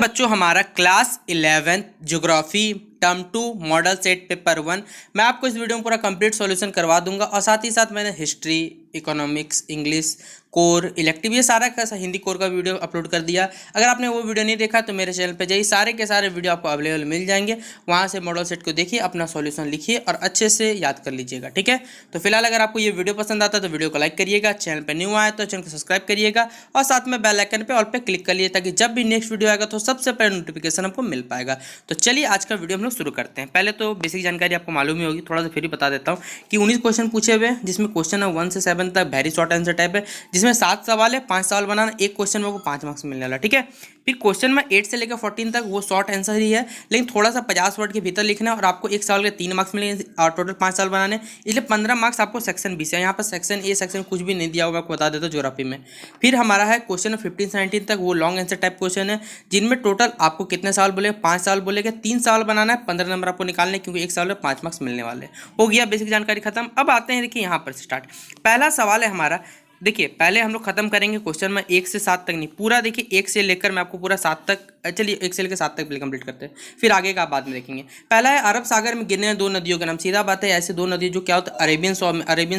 बच्चों हमारा class 11 geography term 2 model set paper 1 मैं आपको इस वीडियो में पूरा कंप्लीट सॉल्यूशन करवा दूंगा और साथ ही साथ मैंने history economics English core elective ये सारा का हिंदी कोर का वीडियो अपलोड कर दिया। अगर आपने वो वीडियो नहीं देखा तो मेरे चैनल पे जाइए, सारे के सारे वीडियो आपको अवेलेबल मिल जाएंगे। वहाँ से मॉडल सेट को देखिए, अपना सॉल्यूशन लिखिए और अच्छे से याद कर लीजिएगा। ठीक है, तो फिलहाल अगर आपको ये वीडियो पसंद आता है तो वीडियो को लाइक करिएगा, चैनल पर न्यू आए तो चैनल को सब्सक्राइब करिएगा और साथ में बेल आइकन पे ऑल पे क्लिक कर लिए ताकि जब भी नेक्स्ट वीडियो आएगा तो सबसे पहले नोटिफिकेशन आपको मिल पाएगा। तो चलिए आज का वीडियो हम लोग शुरू करते हैं। पहले तो बेसिक जानकारी आपको मालूम ही होगी, थोड़ा सा फिर भी बता देता हूँ कि 19 क्वेश्चन पूछे हुए हैं, जिसमें क्वेश्चन है 1 से 7 तक वेरी शॉर्ट आंसर टाइप है, जिसमें 7 सवाल है, 5 सवाल बनाना, एक क्वेश्चन में आपको 5 मार्क्स मिलने वाला। ठीक है, फिर क्वेश्चन में 8 से लेकर 14 तक वो शॉर्ट आंसर ही है, लेकिन थोड़ा सा 50 वर्ड के भीतर लिखना है और आपको एक सवाल के 3 मार्क्स मिलेंगे और टोटल 5 सवाल बनाने, इसलिए 15 मार्क्स आपको सेक्शन बी से। यहाँ पर सेक्शन ए सेक्शन कुछ भी नहीं दिया हुआ, आपको बता देता हूँ ज्योग्राफी में। फिर हमारा है क्वेश्चन 15 से 19 तक वो लॉन्ग आंसर टाइप क्वेश्चन है, जिनमें टोटल आपको कितने सवाल बोले, 5 सवाल बोलेगे, 3 सवाल बनाना है, 15 नंबर आपको निकालने, क्योंकि एक सवाल में 5 मार्क्स मिलने वाले। हो गया बेसिक जानकारी खत्म। अब आते हैं, देखिए यहाँ पर स्टार्ट। पहला सवाल है हमारा, देखिए पहले हम लोग खत्म करेंगे क्वेश्चन में 1 से 7 तक नहीं, पूरा देखिए 1 से लेकर मैं आपको पूरा 7 तक, चलिए 1 से लेकर 7 तक पहले कंप्लीट करते हैं, फिर आगे का बाद में देखेंगे। पहला है अरब सागर में गिरने दो नदियों का नाम। सीधा बात है, ऐसे दो नदी जो क्या होता है अरेबियन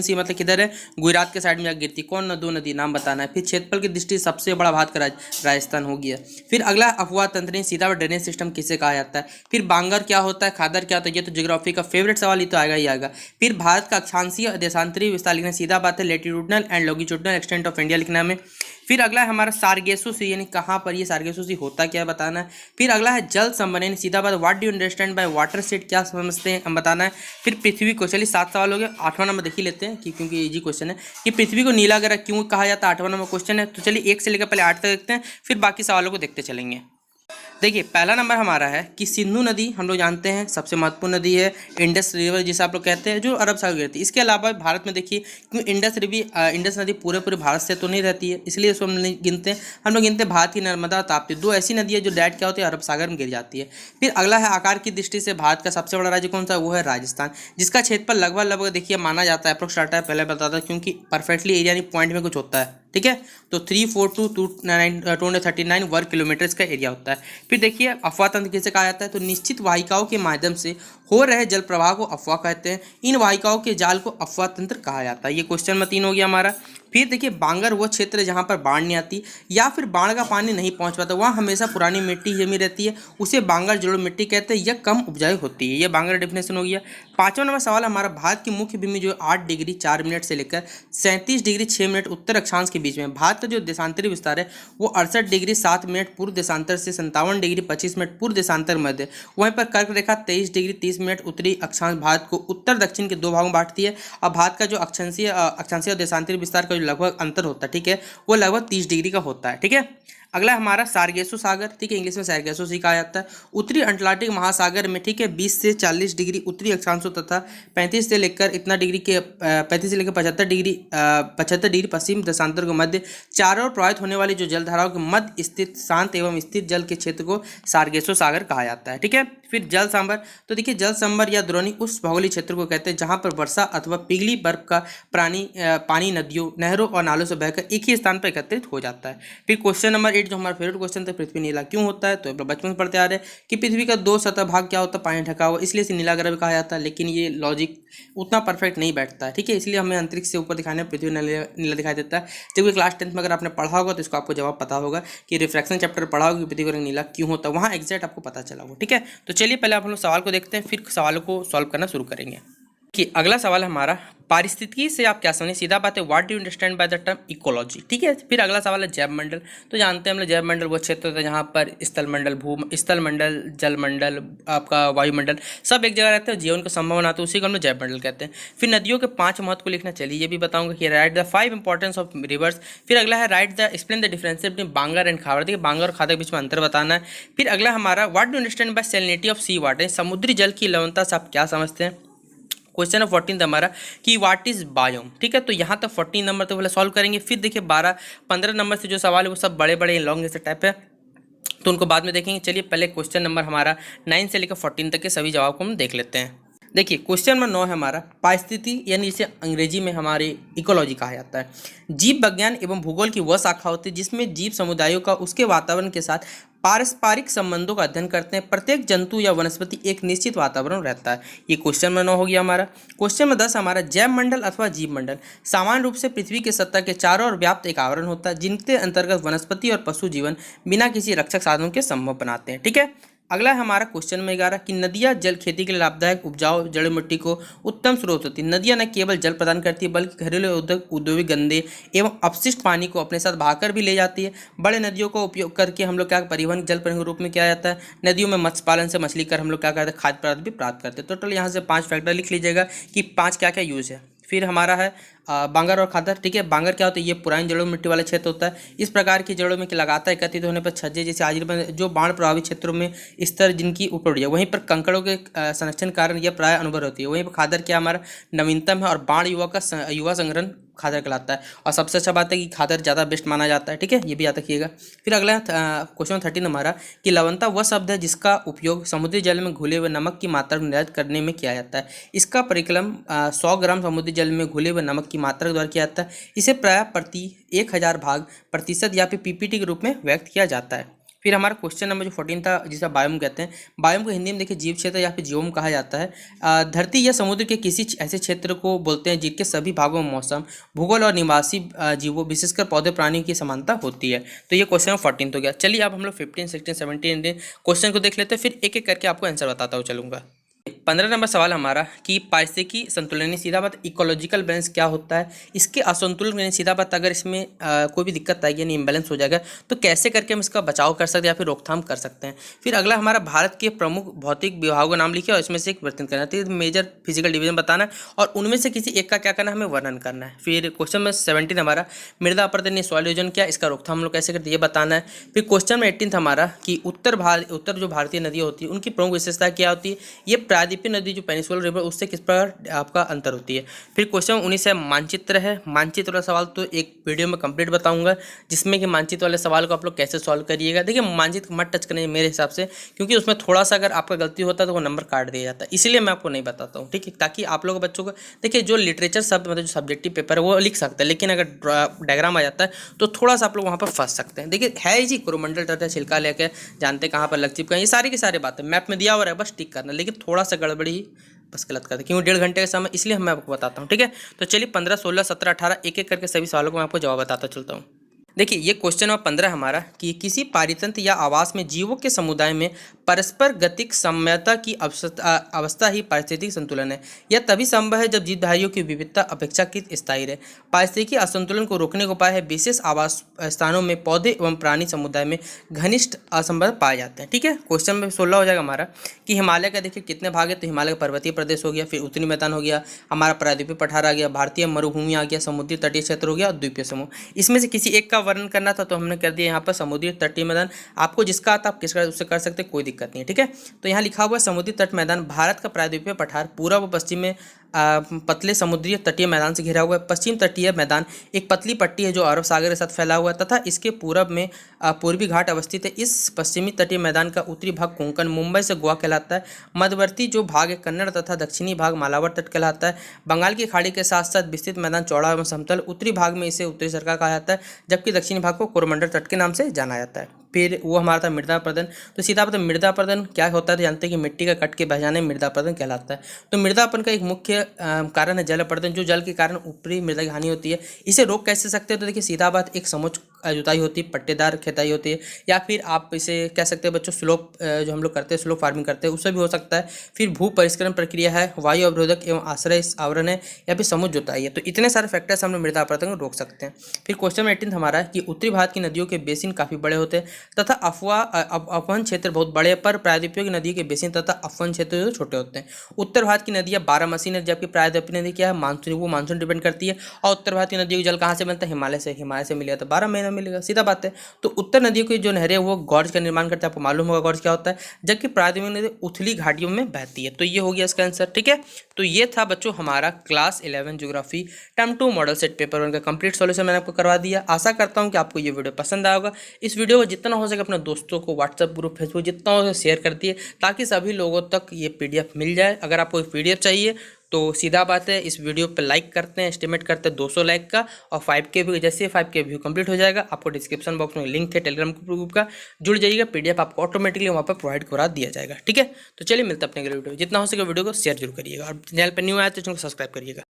सी मतलब किधर है, गुजरात के साइड में गिरती, कौन दो नदी नाम बताना है। फिर क्षेत्रफल की दृष्टि सबसे बड़ा भारत का राजस्थान हो गया। फिर अगला अफवाह तंत्र सीधा ड्रेनेज सिस्टम किसे कहा जाता है। फिर बांगर क्या होता है, खादर क्या होता है, ये तो ज्योग्राफी का फेवरेट सवाल ही तो आएगा ही आएगा। फिर भारत का अक्षांशीय देशांतरीय विस्तार लिखना, सीधा बात है latitudinal and longitudinal extent of India लिखना में। फिर अगला है हमारा सारगेसो सी, यानी कहाँ पर ये सारगेसो सी होता क्या बताना है। फिर अगला है जल संबंध, यानी सीधा बात what do you understand by water set, क्या समझते हैं हम बताना है। फिर पृथ्वी को, चलिए 7 सवाल हो गए, 8वां नंबर देख ही लेते हैं क्योंकि इजी क्वेश्चन है कि पृथ्वी को नीला ग्रह क्यों कहा जाता है, 8वां नंबर क्वेश्चन है। तो चलिए 1 से लेकर पहले 8 तक देखते हैं, फिर बाकी सवालों को देखते चलेंगे। देखिए पहला नंबर हमारा है कि सिंधु नदी हम लोग जानते हैं सबसे महत्वपूर्ण नदी है, इंडस रिवर जिसे आप लोग कहते हैं, जो अरब सागर गिरती है। इसके अलावा भारत में देखिए क्योंकि इंडस नदी पूरे भारत से तो नहीं रहती है, इसलिए इसको हम नहीं गिनते हैं। हम लोग गिनते हैं भारत की नर्मदा ताप्ती, 2 ऐसी नदी है जो डायरेक्ट क्या होती है, अरब सागर में गिर जाती है। फिर अगला है आकार की दृष्टि से भारत का सबसे बड़ा राज्य कौन सा, वो है राजस्थान, जिसका क्षेत्रफल लगभग देखिए माना जाता है, अप्रोक्स डाटा पहले बताता है क्योंकि परफेक्टली एरिया नहीं पॉइंट में कुछ होता है। ठीक है, तो 34239 वर्ग किलोमीटर का एरिया होता है। फिर देखिए अफवाह तंत्र किसे कहा जाता है, तो निश्चित वाहिकाओं के माध्यम से हो रहे जल प्रवाह को अफवाह कहते हैं। इन वाहिकाओं के जाल को अफवाह तंत्र कहा जाता है। ये क्वेश्चन में 3 हो गया हमारा। फिर देखिए बांगर वो क्षेत्र है जहाँ पर बाढ़ नहीं आती या फिर बाढ़ का पानी नहीं पहुँच पाता, वहाँ हमेशा पुरानी मिट्टी जमी रहती है, उसे बांगर जलोढ़ मिट्टी कहते हैं, यह कम उपजाऊ होती है। ये बांगर डेफिनेशन हो गया। 5वां नंबर सवाल हमारा, भारत की मुख्य भूमि जो है 8 डिग्री 4 मिनट से लेकर 37 डिग्री 6 मिनट उत्तर अक्षांश के बीच में। भारत का जो देशांतरी विस्तार है वो 68 डिग्री 7 मिनट पूर्व देशांतर से 57 डिग्री 25 मिनट पूर्व देशांतर मध्य। वहीं पर कर्क रेखा 23 डिग्री 30 मिनट उत्तरी अक्षांश भारत को उत्तर दक्षिण के 2 भागों में बांटती है। और भारत का जो अक्षांशीय और देशांतरी विस्तार का जो लगभग अंतर होता है, ठीक है, वो लगभग 30 डिग्री का होता है। ठीक है, अगला हमारा सारगेसो सागर, ठीक है, इंग्लिश में सारगेसो सी कहा जाता है, उत्तरी अटलांटिक महासागर में, ठीक है, 20 से 40 डिग्री उत्तरी अक्षांशों तथा 35 से लेकर 75 डिग्री पश्चिम देशांतर को मध्य, चारों ओर प्रवाहित होने वाली जो जलधाराओं के मध्य स्थित शांत एवं स्थिर जल के क्षेत्र को सारगेसो सागर कहा जाता है। ठीक है, फिर जल सांबर, तो देखिए जल संबर या द्रोणी उस भौगोलिक क्षेत्र को कहते हैं जहां पर वर्षा अथवा पिघली बर्फ का पानी नदियों नहरों और नालों से बहकर एक ही स्थान पर एकत्रित हो जाता है। फिर क्वेश्चन नंबर 8 जो हमारा फेवरेट क्वेश्चन था, पृथ्वी नीला क्यों होता है, तो बचपन से पढ़ते आ रहे हैं कि पृथ्वी का 2 सतह भाग क्या होता है, पानी ढका हुआ, इसलिए इसे नीला ग्रह भी कहा जाता है। लेकिन ये लॉजिक उतना परफेक्ट नहीं बैठता है। ठीक है, इसलिए हमें अंतरिक्ष से ऊपर दिखाने पृथ्वी नीला दिखाई देता है, जबकि क्लास 10th में अगर आपने पढ़ा होगा तो इसको आपको जवाब पता होगा कि रिफ्रैक्शन चैप्टर पढ़ा होगा कि पृथ्वी का रंग नीला क्यों होता है, वहाँ एग्जैक्ट आपको पता चला हो। ठीक है, तो चलिए पहले आप लोग सवाल को देखते हैं, फिर सवालों को सॉल्व करना शुरू करेंगे। कि अगला सवाल हमारा, पारिस्थितिकी से आप क्या समझे, सीधा बात है what do you understand by the term ecology. ठीक है, फिर अगला सवाल है जैव मंडल, तो जानते हैं हम लोग जैव मंडल वो क्षेत्र होता है जहाँ पर स्थल मंडल जलमंडल आपका वायुमंडल सब एक जगह रहते हैं, जीवन को संभव बनाते हैं, उसी को हम लोग जैव मंडल कहते हैं। फिर नदियों के 5 महत्व को लिखना, चलिए ये भी बताऊंगा कि right the 5 importance of reverse. फिर अगला है right the explain the difference between Bangar and Khawar, देखिए बांगर और खादर के बीच में अंतर बताना है। फिर अगला हमारा what do understand by salinity of sea water, समुद्री जल की लवणता से आप क्या समझते हैं। क्वेश्चन है 14 हमारा कि व्हाट इज बायोम। ठीक है, तो यहाँ तक 14 नंबर तो पहले सॉल्व करेंगे। फिर देखिए 15 नंबर से जो सवाल है वो सब बड़े बड़े लॉन्ग जैसे टाइप है, तो उनको बाद में देखेंगे। चलिए पहले क्वेश्चन नंबर हमारा 9 से लेकर 14 तक के सभी जवाब को हम देख लेते हैं। देखिए क्वेश्चन नंबर 9 है हमारा पारिस्थिति, यानी इसे अंग्रेजी में हमारे इकोलॉजी कहा जाता है। जीव विज्ञान एवं भूगोल की वह शाखा होती है जिसमें जीव समुदायों का उसके वातावरण के साथ पारस्परिक संबंधों का अध्ययन करते हैं। प्रत्येक जंतु या वनस्पति एक निश्चित वातावरण रहता है। ये क्वेश्चन नंबर 9 हो गया हमारा। क्वेश्चन नंबर 10 हमारा जैव मंडल अथवा जीव मंडल सामान्य रूप से पृथ्वी के सतह के चारों ओर व्याप्त एक आवरण होता है जिनके अंतर्गत वनस्पति और पशु जीवन बिना किसी रक्षक साधनों के संभव बनाते हैं। ठीक है, अगला है हमारा क्वेश्चन नंबर 11 कि नदियाँ जल खेती के लिए लाभदायक उपजाऊ जड़ी मिट्टी को उत्तम स्रोत होती है। नदियाँ न केवल जल प्रदान करती है बल्कि घरेलू औद्योगिक गंदे एवं अपशिष्ट पानी को अपने साथ बहाकर भी ले जाती है। बड़े नदियों का उपयोग करके हम लोग क्या परिवहन जल परिवहन के रूप में किया जाता है। नदियों में मत्स्य पालन से मछली कर हम लोग क्या करते हैं, खाद्य पदार्थ भी प्राप्त करते हैं। टोटल यहाँ से 5 फैक्टर लिख लीजिएगा कि 5 क्या क्या यूज है। फिर हमारा है बांगर और खादर। ठीक है, बांगर क्या होता है, ये पुरानी जड़ों में मिट्टी वाला क्षेत्र होता है। इस प्रकार की जड़ों में लगातार एकत्रित होने पर छज्जे जैसे आज जो बाढ़ प्रभावित क्षेत्रों में स्तर जिनकी ऊपर उठ जाए, वहीं पर कंकड़ों के संरक्षण कारण यह प्राय अनुभव होती है। वहीं पर खादर क्या हमारा नवीनतम है और बाढ़ युवा संग्रहण खादर कहलाता है। और सबसे अच्छा बात है कि खादर ज़्यादा बेस्ट माना जाता है। ठीक है, ये भी याद रखिएगा। फिर अगला क्वेश्चन 13 हमारा कि लवणता वह शब्द है जिसका उपयोग समुद्री जल में घुले हुए नमक की मात्रा निर्धारित करने में किया जाता है। इसका परिकलन 100 ग्राम समुद्री जल में घुले हुए नमक की मात्रा के द्वारा किया जाता है। इसे प्राय प्रति 1000 भाग प्रतिशत या फिर पीपीटी के रूप में व्यक्त किया जाता है। फिर हमारा क्वेश्चन नंबर जो 14 था जिसे बायोम कहते हैं। बायोम को हिंदी में देखिए जीव क्षेत्र या फिर जीवोम कहा जाता है। धरती या समुद्र के किसी ऐसे क्षेत्र को बोलते हैं जिनके सभी भागों में मौसम, भूगोल और निवासी जीवों विशेषकर पौधे प्राणियों की समानता होती है। तो ये क्वेश्चन नंबर 14 हो गया। चलिए अब हम लोग 15, 16, 17 क्वेश्चन को देख लेते हैं, फिर एक एक करके आपको आंसर बताता हुआ चलूंगा। 15 नंबर सवाल हमारा कि पारिस्थितिकी संतुलन, सीधा बात इकोलॉजिकल बैलेंस क्या होता है, इसके असंतुलन सीधा बात अगर इसमें कोई भी दिक्कत आएगी यानी इम्बैलेंस हो जाएगा तो कैसे करके हम इसका बचाव कर सकते हैं या फिर रोकथाम कर सकते हैं। फिर अगला हमारा भारत के प्रमुख भौतिक विभागों का नाम लिखिए और इसमें से एक वर्णन करना है। मेजर फिजिकल डिवीजन बताना है और उनमें से किसी एक का क्या करना है, हमें वर्णन करना है। फिर क्वेश्चन नंबर 17 हमारा मृदा अपरदन सॉइल इरोजन क्या, इसका रोकथाम हम लोग कैसे करते हैं ये बताना है। फिर क्वेश्चन नंबर 18 हमारा कि उत्तर जो भारतीय नदियाँ होती है उनकी प्रमुख विशेषता क्या होती है। ये प्रायद्वीपीय नदी जो पेनिसुलर रिवर उससे किस प्रकार आपका अंतर होती है। फिर क्वेश्चन 19 है मानचित्र है। मानचित्र वाला सवाल तो एक वीडियो में कंप्लीट बताऊंगा जिसमें कि मानचित्र वाले सवाल को आप लोग कैसे सॉल्व करिएगा। देखिए मानचित्र मत टच करें मेरे हिसाब से, क्योंकि उसमें थोड़ा सा अगर आपका गलती होता है तो वो नंबर काट दिया जाता है, इसलिए मैं आपको नहीं बताता हूँ। ठीक है, ताकि आप लोग बच्चों को देखिए जो लिटरेचर शब्द मतलब जो सब्जेक्टिव पेपर है वो लिख सकते हैं, लेकिन अगर डायग्राम आ जाता है तो थोड़ा सा आप लोग वहाँ पर फंस सकते हैं। देखिए है जी कोरोमंडल तथा छिलका लेके जानते कहाँ पर लग चिपका, ये सारी की सारी बातें मैप में दिया हुआ है, बस टिक करना, लेकिन थोड़ा सा गड़बड़ी बस गलत करते क्योंकि 1.5 घंटे का समय, इसलिए मैं आपको बताता हूँ। ठीक है, तो चलिए 15, 16, 17, 18 एक एक करके सभी सवालों को मैं आपको जवाब बताता चलता हूँ। देखिए ये क्वेश्चन नंबर 15 हमारा कि किसी पारितंत्र या आवास में जीवों के समुदाय में परस्पर गतिक साम्यता की अवस्था ही पारिस्थितिक संतुलन है। यह तभी संभव है जब जीवधारियों की विविधता अपेक्षाकृत स्थायी रहे। पारिस्थितिकी असंतुलन को रोकने का उपाय है विशेष आवास स्थानों में पौधे एवं प्राणी समुदाय में घनिष्ठ असंबंध पाए जाते हैं। ठीक है, क्वेश्चन नंबर 16 हो जाएगा हमारा कि हिमालय का देखिए कितने भाग है, तो हिमालय का पर्वतीय प्रदेश हो गया, फिर उत्तरी मैदान हो गया, हमारा प्रायद्वीपीय पठार आ गया, भारतीय मरुभूमि आ गया, समुद्री तटीय क्षेत्र हो गया और द्वीपीय समूह। इसमें से किसी एक का वर्णन करना था तो हमने कर दिया यहाँ पर समुद्री तटीय मैदान। आपको जिसका आता आप किसका उससे कर सकते कोई दिक्कत नहीं है। ठीक है, तो यहाँ लिखा हुआ समुद्री तट मैदान भारत का प्रायद्वीपीय पठार पूर्व व पश्चिम में पतले समुद्री तटीय मैदान से घिरा हुआ है। पश्चिम तटीय मैदान एक पतली पट्टी है जो अरब सागर के साथ फैला हुआ है तथा इसके पूरब में पूर्वी घाट अवस्थित है। इस पश्चिमी तटीय मैदान का उत्तरी भाग कोंकण मुंबई से गोवा कहलाता है। मध्यवर्ती जो भाग है कन्नड़ तथा दक्षिणी भाग मालाबार तट कहलाता है। बंगाल की खाड़ी के साथ साथ विस्तृत मैदान चौड़ा एवं समतल, उत्तरी भाग में इसे उत्तरी सरका कहा जाता है जबकि दक्षिणी भाग को कोरोमंडल तट के नाम से जाना जाता है। फिर वो हमारा था मृदा अपरदन। तो सीधा पता मृदा अपरदन क्या होता है, जानते हैं कि मिट्टी का कट के बह जाने मृदा अपरदन कहलाता है। तो मृदा अपरदन का एक मुख्य कारण है जल अपरदन, जो जल के कारण ऊपरी मृदा की हानि होती है। इसे रोक कैसे सकते हैं, तो देखिए सीधा बात एक समोच्च जुताई होती है, पट्टेदार खेताई होती है, या फिर आप इसे कह सकते हैं बच्चों स्लोप जो हम लोग करते हैं स्लोप फार्मिंग करते हैं उससे भी हो सकता है। फिर भू परिष्करण प्रक्रिया है, वायु अवरोधक एवं आश्रय आवरण है, या फिर समुद्र जुताई है। तो इतने सारे फैक्टर्स हम लोग मृदा अपरदन को रोक सकते हैं। फिर क्वेश्चन 18 हमारा है कि उत्तरी भारत की नदियों के बेसिन काफ़ी बड़े होते हैं तथा अपवन क्षेत्र बहुत बड़े, पर प्रायद्वीपीय की नदी के बेसिन तथा अपवन क्षेत्र जो छोटे होते हैं। उत्तर भारत की नदियाँ 12 महीने है जबकि प्रायद्वीपीय नदी क्या है मानसून, वो मानसून डिपेंड करती है। और उत्तर भारत की नदियों का जल कहाँ से बनता है, हिमालय से मिल जाता है, 12 महीने में मिलेगा, सीधा बात है। तो उत्तर नदियों की जो नहरें वो गॉर्ज का निर्माण करते हैं, आपको मालूम होगा गॉर्ज क्या होता है, जबकि प्राथमिक नदी उथली घाटियों में बहती है। तो ये हो गया इसका आंसर, ठीक है। तो ये था बच्चों हमारा class 11 geography term 2 model set paper 1 का कंप्लीट सॉल्यूशन मैंने आपको करवा दिया। आशा करता हूँ कि आपको ये वीडियो पसंद आया होगा। इस वीडियो को जितना हो सके अपने दोस्तों को व्हाट्सएप ग्रुप फेसबुक जितना हो सके शेयर कर दिए, ताकि सभी लोगों तक ये PDF मिल जाए। अगर आपको PDF चाहिए तो सीधा बात है, इस वीडियो पे लाइक करते हैं, एस्टिमेट करते हैं 200 लाइक का, और 5K व्यू, जैसे 5K व्यू कंप्लीट हो जाएगा आपको डिस्क्रिप्शन बॉक्स में लिंक है टेलीग्राम ग्रुप का, जुड़ जाइएगा। PDF आपको ऑटोमेटिकली वहाँ पर प्रोवाइड करा दिया जाएगा, ठीक है। तो चलिए मिलते हैं अपने अगले वीडियो, जितना हो सके वीडियो को शेयर जरूर करिएगा, और चैनल पर न्यू आया तो चैनल को सब्सक्राइब करिएगा।